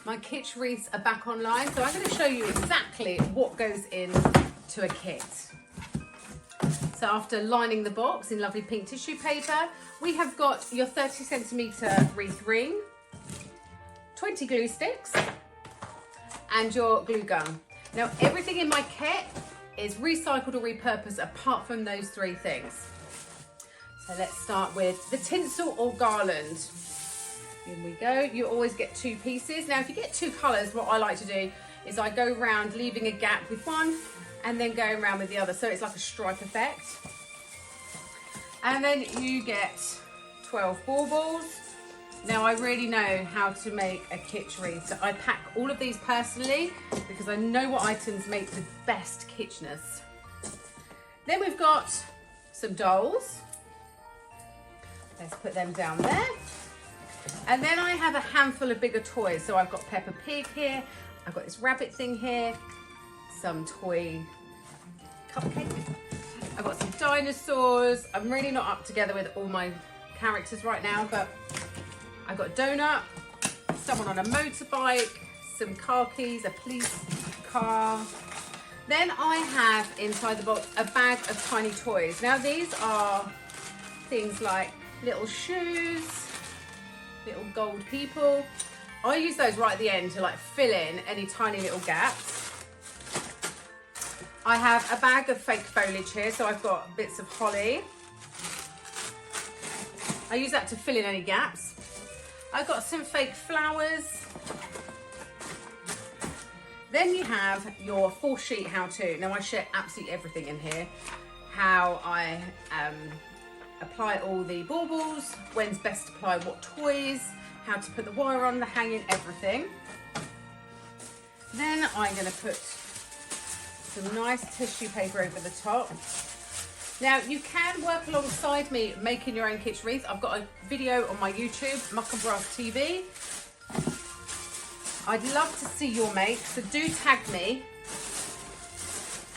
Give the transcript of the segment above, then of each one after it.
My Kitsch wreaths are back online, so I'm going to show you exactly what goes in to a kit. So after lining the box in lovely pink tissue paper, we have got your 30cm wreath ring, 20 glue sticks, and your glue gun. Now everything in my kit is recycled or repurposed apart from those three things. So let's start with the tinsel or garland. Here we go. You always get two pieces. Now if you get two colours, what I like to do is I go around leaving a gap with one and then going around with the other, so it's like a stripe effect. And then you get 12 baubles. Now I really know how to make a Kitsch wreath, so I pack all of these personally because I know what items make the best Kitschness. Then we've got some dolls. Let's put them down there. And then I have a handful of bigger toys. So I've got Peppa Pig here, I've got this rabbit thing here, some toy cupcakes, I've got some dinosaurs. I'm really not up together with all my characters right now, but I've got a donut, someone on a motorbike, some car keys, a police car. Then I have inside the box a bag of tiny toys. Now these are things like little shoes, little gold people. I use those right at the end to like fill in any tiny little gaps. I have a bag of fake foliage here, so I've got bits of holly. I use that to fill in any gaps. I've got some fake flowers. Then you have your 4-sheet how-to. Now I share absolutely everything in here. How I apply all the baubles, when's best to apply what toys, how to put the wire on, the hanging, everything. Then I'm going to put some nice tissue paper over the top. Now you can work alongside me making your own Kitsch wreath. I've got a video on my YouTube, MucknbrassTV. I'd love to see your make, so do tag me.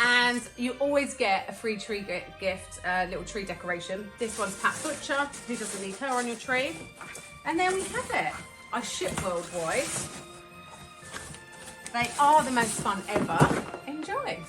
And you always get a free tree gift, a little tree decoration. This one's Pat Butcher, who doesn't need her on your tree. And there we have it. I ship worldwide. They are the most fun ever. Enjoy.